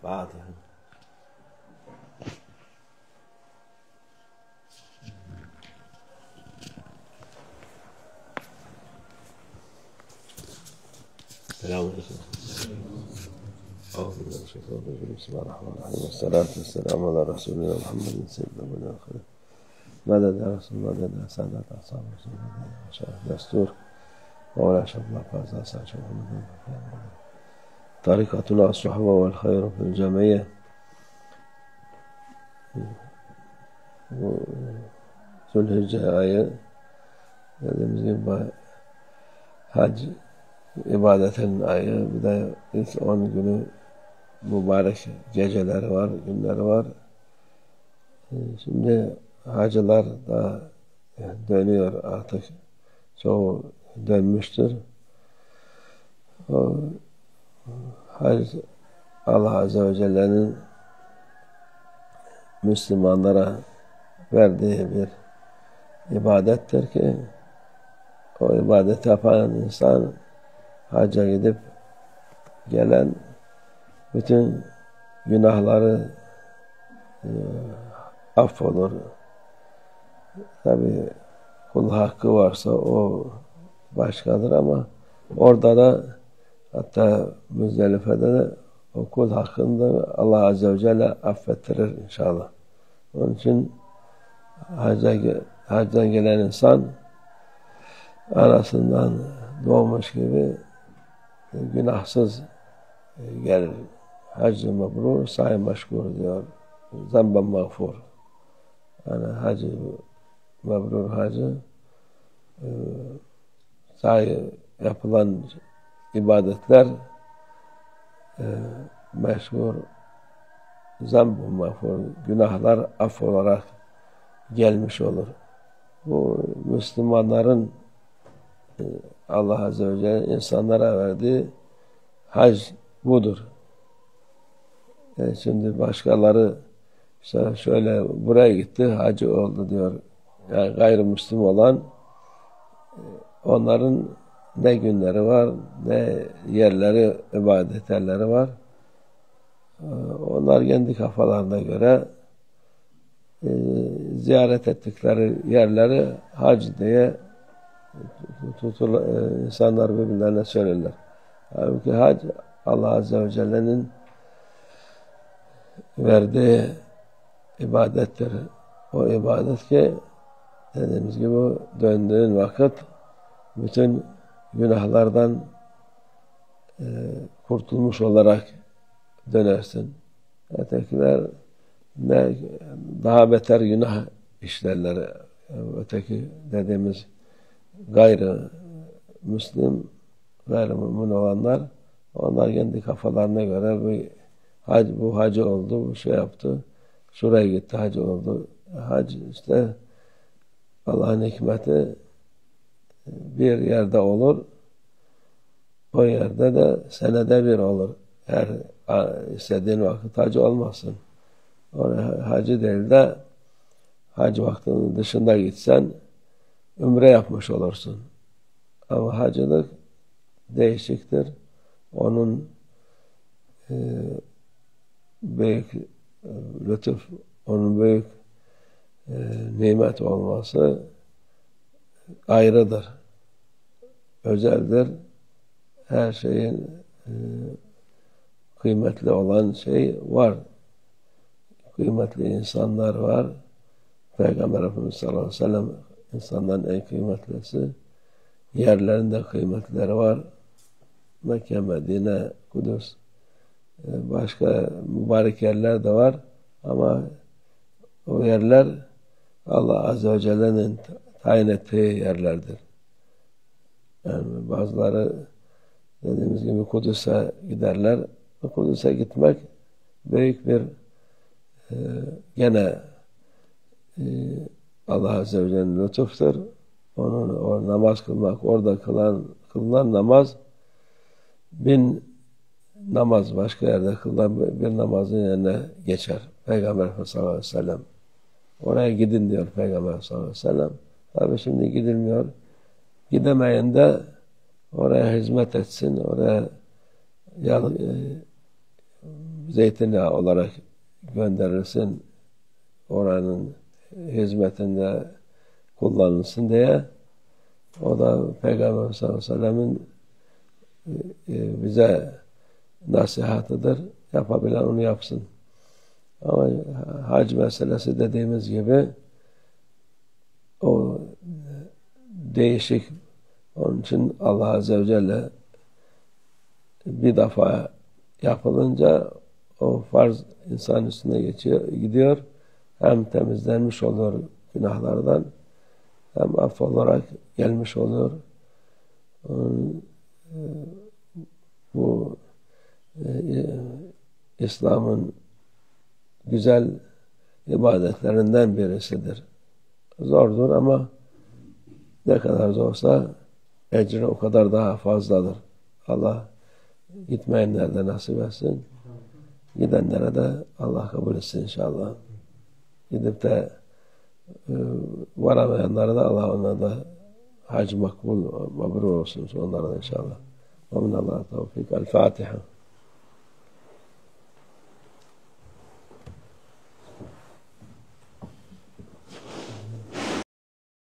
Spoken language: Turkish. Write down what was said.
بعدها السلام عليكم. أعوذ بالله من الشيطان الرجيم. بسم الله الرحمن الرحيم. والصلاة والسلام على رسولنا محمد سيدنا الأولين مدد يا رسول الله مدد سادات أصحاب رسول الله شرف دستور ولا شرف الله فاز أسعد شرف الله طريقتنا الصحبة والخير في الجميع. Zülhicce ayı dediğimiz gibi hac ibadetin ayı, bir de ilk 10 günü mübarek geceleri var, günleri var. Şimdi hacılar da dönüyor artık, çoğu dönmüştür. O hac Allah Azze ve Celle'nin Müslümanlara verdiği bir ibadettir ki o ibadeti yapan insan hacca gidip gelen bütün günahları affolur. Tabi kul hakkı varsa o başkadır ama orada da hatta Müzdelife'de de o kul hakkında Allah Azze ve Celle affettirir inşallah. Onun için hacdan gelen insan anasından doğmuş gibi günahsız gelir. Hac-ı mebrur, sa'i meşkur diyor. Zamben mağfur. Yani hac-ı mebrur hacı sa'i yapılan ibadetler meşgur, zamben mağfur, günahlar af olarak gelmiş olur. Bu Müslümanların Allah Azze ve Celle insanlara verdiği hac budur. Şimdi başkaları işte şöyle buraya gitti, hacı oldu diyor. Yani gayrimüslim olan onların ne günleri var, ne yerleri, ibadet yerleri var. Onlar kendi kafalarına göre ziyaret ettikleri yerleri hac diye insanlar birbirlerine söylerler. Halbuki hac Allah Azze ve Celle'nin verdiği ibadettir. O ibadet ki dediğimiz gibi döndüğün vakit bütün günahlardan kurtulmuş olarak dönersin. Ötekiler ne daha beter günah işlerler. Öteki dediğimiz gayrimüslim, gayrimümin olanlar, onlar kendi kafalarına göre bu hacı oldu, bu şey yaptı, şuraya gitti, hacı oldu. Hac işte Allah'ın hikmeti bir yerde olur, o yerde de senede bir olur. Her istediğin vakit hacı olmasın. Oraya hacı değil de hac vaktinin dışında gitsen ümre yapmış olursun. Ama hacılık değişiktir. Onun büyük lütuf, onun büyük nimet olması ayrıdır. Özeldir. Her şeyin kıymetli olan şey var. Kıymetli insanlar var. Peygamber Efendimiz sallallahu aleyhi ve sellem insanların en kıymetlisi. Yerlerinde kıymetleri var. Mekke, Medine, Kudüs, başka mübarek yerler de var. Ama o yerler Allah Azze ve Celle'nin tayin ettiği yerlerdir. Yani bazıları dediğimiz gibi Kudüs'e giderler. Kudüs'e gitmek büyük bir gene Allah Azze ve Celle'nin lütuftur. O namaz kılmak, orada kılınan namaz 1000 namaz başka yerde kılınan bir namazın yerine geçer. Peygamber Efendimiz sallallahu aleyhi ve sellem. Oraya gidin diyor Peygamber sallallahu aleyhi ve sellem. Tabi şimdi gidilmiyor. Gidemeyen de oraya hizmet etsin, oraya zeytinyağı olarak gönderilsin, oranın hizmetinde kullanılsın diye. O da Peygamber sallallahu aleyhi ve sellem'in bize nasihatıdır. Yapabilen onu yapsın. Ama hac meselesi dediğimiz gibi o değişik. Onun için Allah Azze ve Celle bir defa yapılınca o farz insan üstüne gidiyor. Hem temizlenmiş oluyor günahlardan, hem affolarak gelmiş oluyor. Bu İslam'ın güzel ibadetlerinden birisidir. Zordur ama ne kadar zorsa ecri o kadar daha fazladır. Allah gitmeyenlere de nasip etsin. Gidenlere de Allah kabul etsin inşallah. Gidip de varamayanlara da Allah onlara da hac makbul, mabrur olsun onlara da inşallah. Ve minallah tevfik. El Fatiha.